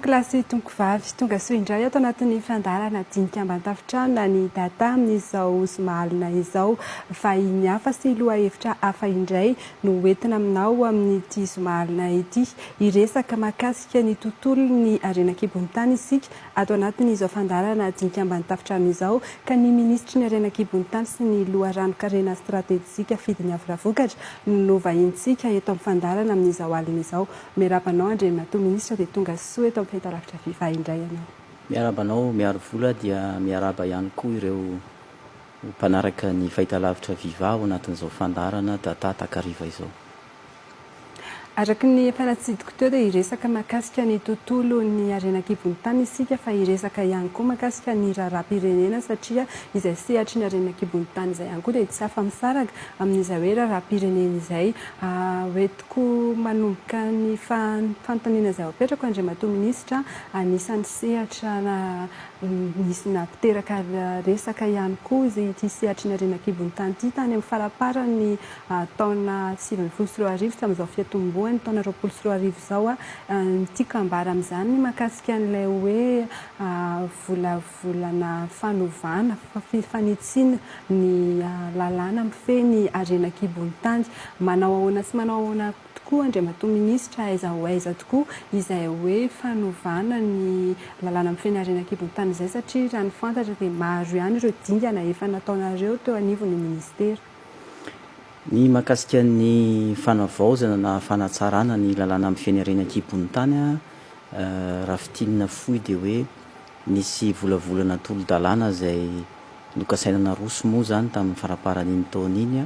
Tonkilasy tonkivavy tonga soa indray ato anatin'ny fandarana dinika amban-tafitrano na ny data amin'izao somalina izao fa ny hafa sy loha hevitra hafa indray no entina aminao amin'ity somalina ity. Iresaka mahakasika ny tontolo ny arenan-kibon'tany isika ato anatin'izao fandarana dinika amban-tafitrano izao ka ny ministry ny arenan-kibon'tany sy ny loharano-karena stratejika fidiny avra-vokatra no vahintsika eto amin'ny fandarana amin'izao alina izao. Miarabanao Andriamato ministra dia tonga soa eto amin'ny fahitalavitra viva indray ianao. Miarabanao miaro vola dia miaraba ihany koa ireo mpanaraka ny fahitalavitra viva ao anatin'izao fandarana data takariva izao. Araky ny efa natsidiko teo dia iresaka mahakasika ny tontolo ny arenan-kibon'tany isika fa iresaka ihany koa mahakasika ny raharaham-pirenena satria izay sehatry ny arenan-kibon'tany izay ihany koa dia tsy afa-misaraka amin'izay hoe raharaham-pirenena izay. Hoentiko manomboka ny fanontaniana izay apetrako Andriamato ministra anisan'ny sehatra misy nampiteraka resaka ihany koa izay ity sehatry ny arenan-kibon'tany ity tany amin'ny faraparany taona 2024 tamin'izao fiatomboa ny taona 2024 izao tiako ambara amin'izany ny mahakasika an'ilay hoe volavolana fanovana fanitsina ny lalàna mifeny arenan-kibon'tany. Manao ahoana sy manao ahoana tokoa Andriamato ministra aiza ho aiza tokoa izay hoe fanovana ny lalàna mifeny arenan-kibon'tany izay satria raha ny fantatra dia maro ihany ireo dingana efa nataonareo teo anivon'ny ministera. Ny mahakasika ny fanavaozana na fanatsarana ny lalàna mifeny arenan-kibon'tany raha fitinina fohy dia hoe nisy volavolana tolo-dalàna izay nokasainana roso moa zany tamin'ny faraparan'iny taona iny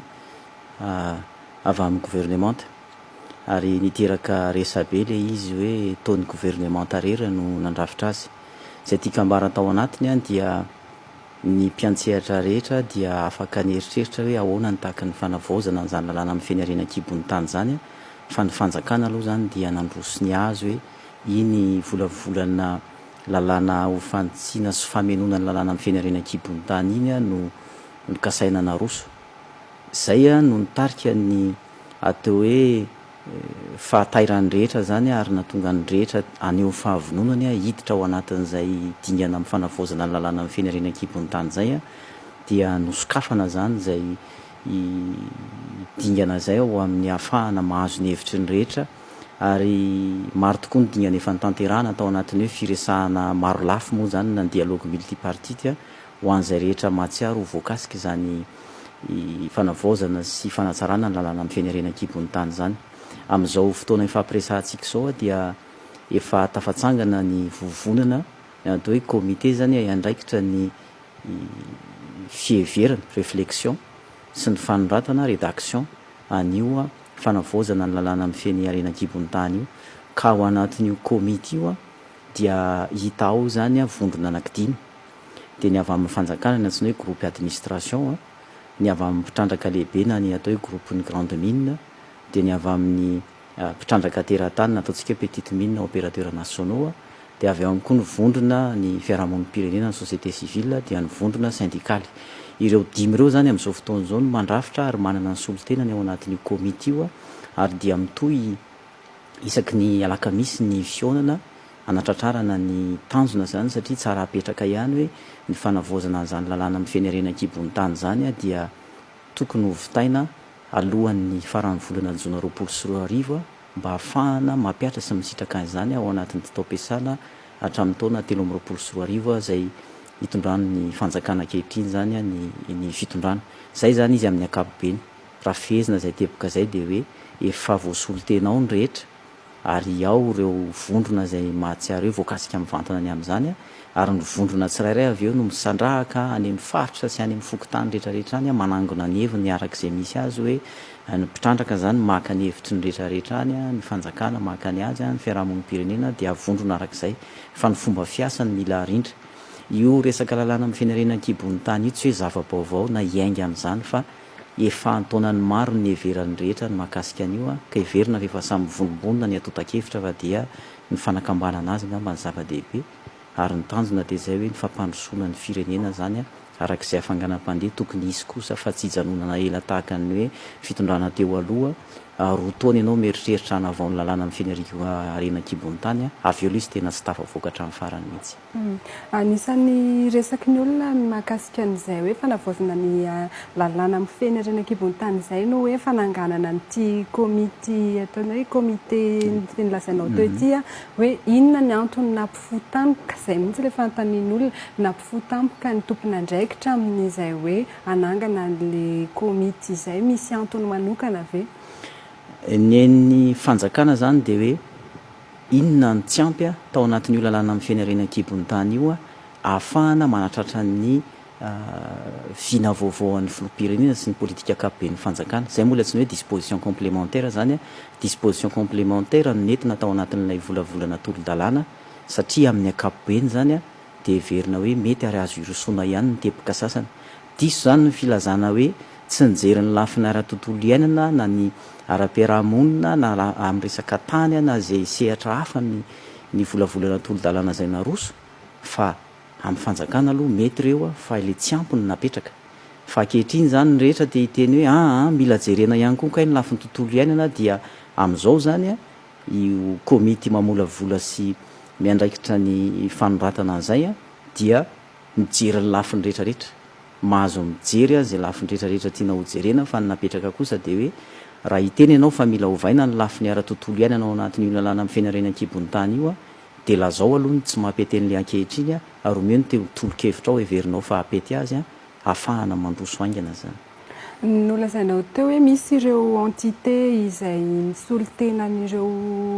avy amin'ny gouvernemanta ary niteraka resabe ilay izy hoe taon'ny gouvernemanta rery no nandrafitra azy. Izay tiaka ambara tao anatiny dia ny mpiantsehatra rehetra dia afaka nieritreritra hoe ahoana ny tahaka ny fanavaozana n'izany lalàna mifeny arenan-kibon'tany zany fa ny fanjakana aloha zany dia nandroso ny azy hoe iny volavolana lalàna ho fantsiana sy famenona ny lalàna mifeny arenan-kibon'tany iny no kasaina naroso. Izay no nitarika ny atao hoe fahatairan'ny rehetra zany ary natonga ny rehetra aneo fahavononany hiditra ao anatin'izay dingana amin'ny fanavaozana ny lalàna mifeny arenan-kibon'tany zay dia nosokafana zany izay dingana zay ao amin'ny ahafahana mahazo ny hevitry ny rehetra ary maro tokoa ny dingana efa nitanterahana tao anatin'ny hoe firesahana maro lafo moa zany na dialogue multipartite ho an'izay rehetra mahatsiaro ho voakasika izany fanavaozana sy fanatsarana ny lalàna mifeny arenan-kibon'tany zany. Amin'izao fotoana ifampiresahantsika izao dia efa tafatsangana ny vovonana atao hoe comité zany andraikitra ny fiheverana réflexion sy ny fanoratana rédaction anio fanavaozana ny lalàna mifeny arenan-kibon'tany io ka ao anatin'io comité io dia hita ao zany vondrona anankidimy dia ny avy amin'ny fanjakana ny antsoina hoe groupe administration ny avy amin'ny mpitrandraka lehibe na ny atao hoe groupe ny grande mine dia ny avy amin'ny mpitrandraka teratany na ataontsika petite mine opérateurs nationaux dia avy ao koa ny vondrona ny fiarahamonim-pirenena ny société civile dia ny vondrona syndicale. Ireo dimy ireo zany amin'izao fotoana izao no mandrafitra ary manana ny solotenany ao anatin'io comité io ary dia mitohy isaky ny alakamisy ny fionana anatratrarana ny tanjona zany satria tsara apetraka ihany hoe ny fanavaozana an'izany lalàna mifeny arenan-kibon'tany zany dia tokony ho vitaina alohan'ny faran'ny volana jona 2024 mba ahafahana mampiatra sy misitraka izany ao anatin'ny tao-piasana hatramin'ny taona 2024 izay hitondrano ny fanjakana ankehitriny zany ny fitondrana. Zay zany izy amin'ny ankapobeny. Raha fehezina izay teboka izay dia hoe efa voasolotenao ny rehetra ary ao ireo vondrona izay mahatsiaro hoe voakasika amin'ny vantana ny amin'izany ary ny vondrona tsirairay avy eo no misandrahaka any amin'ny faritra sy any amin'ny fokotany rehetrarehetra any manangona ny heviny arak'izay misy azy hoe ny mpitrandraka zany maka ny hevitry ny rehetrarehetra any ny fanjakana maka ny azy ny fiarahamonim-pirenena dia vondrona arak'izay fa ny fomba fiasany mila arindra. Io resaka lalàna mifeny arenan-kibon'tany io tsy hoe zava-baovao na hiainga amin'izany fa efa antaonany maro ny heveran'ny rehetra ny mahakasika an'io ka heverina rehefa samy vonombonina ny atao-takevitra fa dia ny fanakambanana azy ngamba ny zava-dehibe ary ny tanjona dia izay hoe ny fampandrosoana ny firenena zany arak'izay hafanganam-pandeha tokony hisy kosa fa tsy hijanonana ela tahaka ny hoe fitondrana teo aloha roa taona ianao mieritreritra hanavao ny lalàna amin'ny fianarena kibony tany avy eo lisy tena tsy tafavoaka hatramin'ny farany mihitsy. Anisan'ny resaky ny olona mahakasika an'izay hoe fanavaozana ny lalàna amin'ny fianarena kibony tany izay no hoe fananganana nyity komity ataony hoe komite ny lazainao teo ity hoe inona ny antony nampifotampoka izay mihitsy ilay fanontanian'olona nampifotampoka ny tompon'andraikitra amin'izay hoe anangana n'le komity izay misy antony manokana ve? Ny fanjakana zany dia hoe inona ny tsy ampy tao anatin'io lalàna amin'ny fianarena kibony tany io ahafahana manatratra ny vina vaovaon'ny filoham-pirenena sy ny politika ankapobeny fanjakana. Izay moa latsiny hoe disposition complémentaire zany disposition complémentaire no nentina tao anatin'ilay volavolana tolo-dalàna satria amin'ny ankapobeny zany dia heverina hoe mety ary azo irosoana ihany ny teboka sasany. Diso zany ny filazana hoe tsy nijery ny lafiny ara-tontolo iainana na ny ara-piarahamonina na amin'ny resaka tany na izay sehatra hafa ny volavolana tolo-dalàna izay naroso fa amin'ny fanjakana aloha mety ireo fa ilay tsy ampy ny napetraka. Fa ankehitriny zany ny rehetra dia hiteny hoe mila jerena ihany koa kay ny lafiny tontolo iainana dia amin'izao zany io komity mamolavola sy miandraikitra ny fanoratana an'izay dia mijery ny lafiny rehetrarehetra. Mahazo mijery izay lafiny rehetrarehetra tiana ho jerena fa ny napetraka kosa dia hoe raha hiteny ianao fa mila hovaina ny lafiny ara-tontolo iainana ao anatin'io lalàna amin'ny fianarena kibony tany io dia lazao aloha ny tsy mampety an'ilay ankehitriny ary omeo ny tolo-kevitra ao heverinao fa hapety azy ahafahana mandroso aingana zany. Nolazainao teo hoe misy ireo entité izay nisolo-tenan'ireo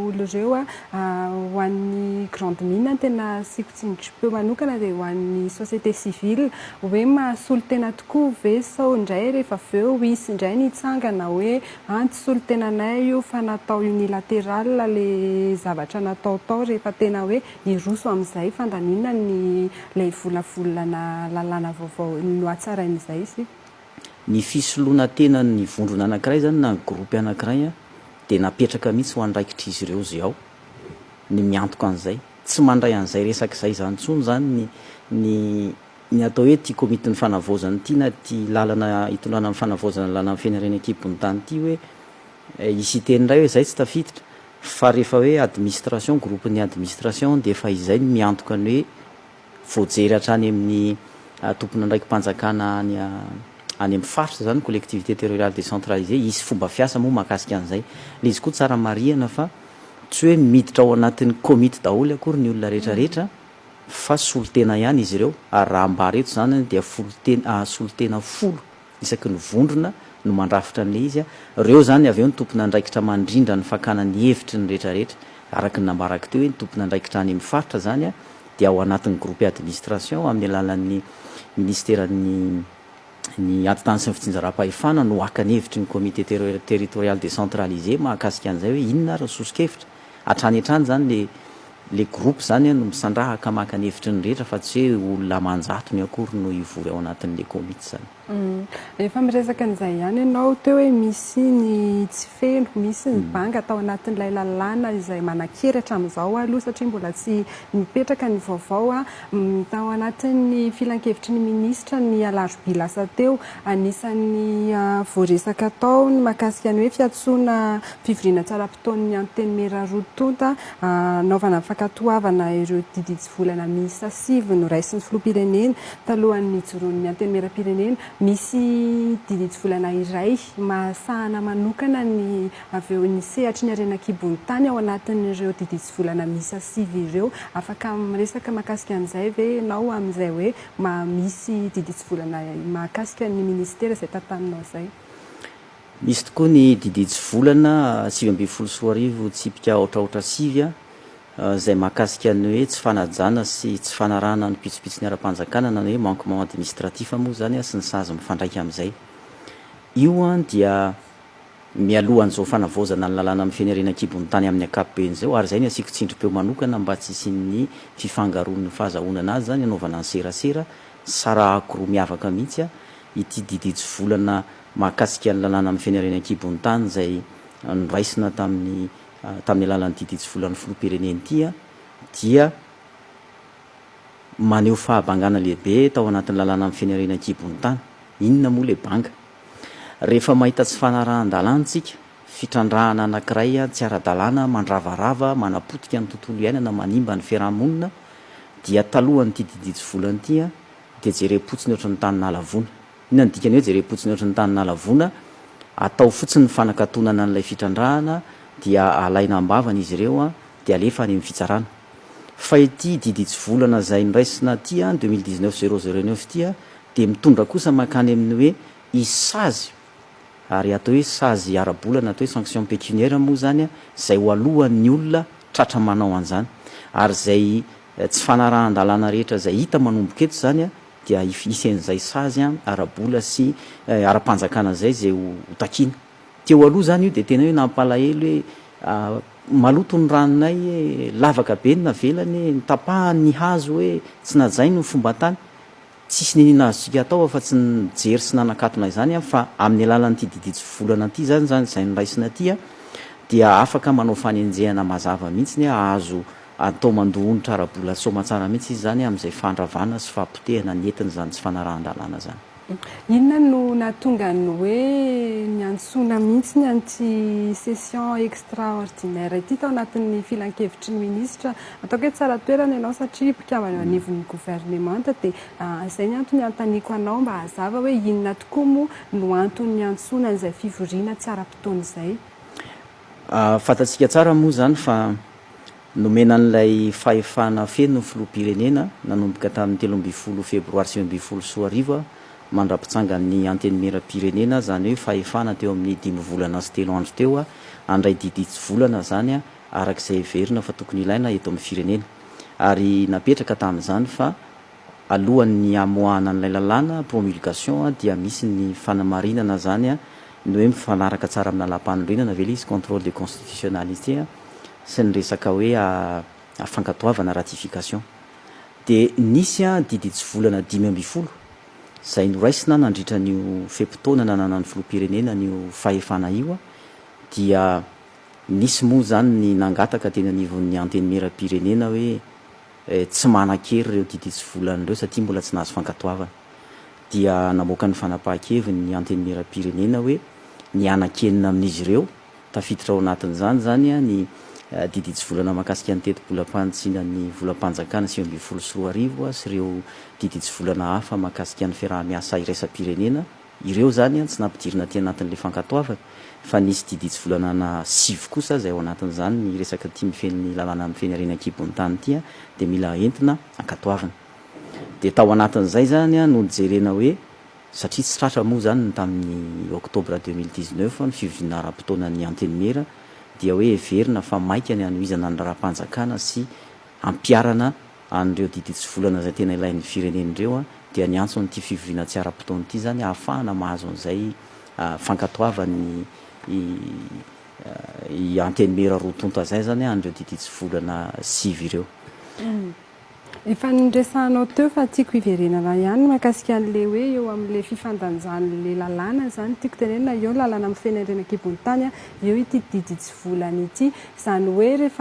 olo ireo ho an'ny grande mine tena sikotsindrim-peo manokana dia ho an'ny société civile hoe mahasolo-tena tokoa ve sao indray rehefa avy eo isy indray nitsangana hoe tsy solo-tenanay io fa natao unilatéral le zavatra nataotao rehefa tena hoe iroso amin'izay fandaninana ny lay volavolana lalàna vaovao no hatsarain'izay izy. Ny fisoloana tena ny vondrona anankiray zany na ny gropy anankiray dia napetraka mihitsy ho andraikitra izy ireo zay ao ny miantoka an'izay tsy mandray an'izay resaka izay zany intsony zany ny atao hoe tia komity ny fanavaozana ity na tia lalana hitolana ny fanavaozana lalàna amin'ny fianarena kibony tany ity hoe isy teny iray hoe izay tsy tafiditra fa rehefa hoe administration groupe ny administration dia efa izay ny miantoka ny hoe voajery hatrany amin'ny tompona andraiki-panjakana any amin'ny faritra zany collectivité territoriale décentralisée isy fomba fiasa moa mahakasika an'izay. Le izy koa tsara marihana fa tsy hoe miditra ao anatin'ny komity daholo akory ny olona rehetrarehetra fa solotena ihany izy ireo ary raha ambara eto zany dia solotena folo isaky ny vondrona no mandrafitra an'ilay izy ireo zany avy eo ny tompona andraikitra mandrindra ny fakana ny hevitry ny rehetrarehetra araky ny nambarako teo hoe ny tompona andraikitra any amin'ny faritra zany dia ao anatin'ny groupe administration amin'ny alalan'ny ministèran'ny ny antitany sy ny fitsinjaram-pahefana no akany hevitry ny comité territorial décentralisé mahakasika an'izay hoe inona ary sosikevitra hatrany hatrany zany le groupe zany no misandrahaka makany hevitry ny rehetra fa tsy hoe olona manjatony akory no ivory ao anatin'le komity zany. Efa miresaka an'izay ihany ianao teo hoe misy ny tsy feno misy ny banga tao anatin'ilay lalàna izay manan-keratra amin'izao aloha satria mbola tsy mipetraka ny vaovao tao anatin'ny filan-kevitry ny minisitra ny alarobia lasa teo anisan'ny voaresaka tao ny mahakasika ny hoe fiatsoana fivoriana tsara-potoan'ny anteny merarotonta naovana fankatoavana ireo diditsy volana miisa 7 no raisin'ny filoham-pirenena talohan'ny joroan'ny anteny meram-pirenena misy diditsy volana iray mahasahana manokana ny avy eo ny sehatry ny arena kibony tany ao anatin'ireo diditsy volana miisa 7 ireo afaka miresaka mahakasika an'izay ve ianao amin'izay hoe misy diditsy volana mahakasika ny ministera izay tantaninao izay. Misy tokoa ny diditsy volana 7 tsipika ohatraohatra 7 izay mahakasika ny hoe tsy fanajana sy tsy fanarahana ny pitsopitso ny ara-panjakana na hoe manquement administratif moa zany sy ny sazy mifandraika amin'izay. Io dia mialohan'izao fanavaozana ny lalàna amin'ny fianarena kibony tany amin'ny ankapobeny zao ary izay ny asiko tsindrim-peo manokana mba tsy isian'ny fifangaroan'ny fahazahoana azy zany anaovana ny serasera sara akoroa miavaka mihitsy ity diditsy volana mahakasika ny lalàna amin'ny fianarena kibony tany izay noraisina tamin'ny alalan'ny diditsy volan'ny filoham-pirenena ity dia maneho fahabangana lehibe tao anatin'ny lalàna amin'ny fianarena kibony tany. Inona moa le banga? Rehefa mahita tsy fanarahan-dalantsika fitrandrahana anankiray tsy ara-dalàna mandravarava manapotika ny tontolo iainana manimba ny fiarahamonina dia talohan'ity diditsy volana ity a dia jerem-potsiny oatra ny tanin'alavona inona ny dikany hoe jerem-potsiny oatra ny tanin'alavona atao fotsiny ny fanakatonana n'ilay fitrandrahana dia alaina ambavana izy ireo a dia alefa any amin'ny fitsarana fa ity diditsy volana zay niraisina ty a 2019 ty a dia mitondra kosa makany amin'ny hoe isazy ary atao hoe sazy ara-bolana atao hoe sanction pécuniaire moa zany a zay ho alohan'ny olona tratra manao an'izany ary zay tsy fanarahan-dalàna rehetra zay hita manomboka eto zany a dia isen'izay sazy a ara-bola sy ara-panjakana zay ho takiana teo aloha zany io dia tena hoe nampalahelo hoe maloto ny ranonay lavaka be ny navelany nitapahany ny hazo hoe tsy najainy ny fomba tany tsisy ninina azontsika atao fa tsy nijery sy nanakatona izany a fa amin'ny alalan'ity diditsy volana ty zany zay niraisina ty a dia afaka manao fanenjehana mazava mihitsy ny azo atao mandohonitra ara-bola somatsara mihitsy izy zany amin'izay fandravana sy fampotehana ny entiny zany tsy fanarahan-dalàna zany. Inona no natonga ny hoe niantsona mihitsy ny anty session extraordinaire ity tao anatin'ny filan-kevitry ny minisitra ataoko hoe tsara toerana ianao satria mpikambana anivon'ny gouvernemanta dia izay ny antony antaniko anao mba hazava hoe inona tokoa moa no antony niantsona an'izay fivoriana tsy ara-potoana izay. Fantatsika tsara moa zany fa nomena n'ilay fahefana feno ny filoham-pirenena nanomboka tamin'ny 13 febroary 2014 mandrapitsanga ny antenimieram-pirenena zany hoe fahefana teo amin'ny 5 volana sy 3 andro teo a andray diditsy volana zany a arak'izay verina fa tokony ilaina eto amin'ny firenena ary napetraka tamin'izany fa alohan'ny amoahana n'ilay lalàna promulgation dia misy ny fanamarinana zany a ny hoe mifanaraka tsara amin'ny lalam-panorenana ve izy contrôle de constitutionnalité sy ny resaka hoe fankatoavana ratification dia nisy a diditsy volana 5 zay noraisina nandritra n'io fepotona nanana ny filoham-pirenena n'io fahefana io a dia nisy moa zany ny nangataka teny anivon'ny antenimieram-pirenena hoe tsy manan-kery ireo diditsy volana ireo satria mbola tsy nahazo fankatoavana dia namoaka ny fanapahan-keviny ny antenimieram-pirenena hoe ny anan-kenina amin'izy ireo tafiditra ao anatin'izany zany a ny diditsy volana mahakasika ny tetim-bolam-pantsiana ny volam-panjakana 2014 sy ireo diditsy volana hafa mahakasika ny fiaraha-miasa iraisam-pirenena ireo zany a tsy nampidirina ty anatin'ilay fankatoavana fa nisy diditsy volana 5 kosa zay ao anatin'izany ny resaka ty mifeny lalàna mifeny harena-kibon'ny tany ty a dia mila entina ankatoavana dia tao anatin'izay zany a no nijerena hoe satria tsy tratra moa zany tamin'ny oktobra 2019 ny fivoriana ara-potoanan'ny antenimiera dia hoe everina fa maika ny anohizana ny raha-panjakana sy ampiarana an'ireo diditsy volana zay tena ilain'ny firenen'ireo a dia niantso n'ity fivoriana tsy ara-potoana ity zany ahafahana mahazo an'izay fankatoavany i antenimera rotonta zay zany an'ireo diditsy volana 5 ireo. Efa nindresanao teo fa tiako hiverenana ihany mahakasika an'le hoe eo amin'le fifandanjan'le lalàna zany tiako tenenina eo lalàna mifeny harena-kibon'ny tany eo ity diditsy volana ity zany hoe rehefa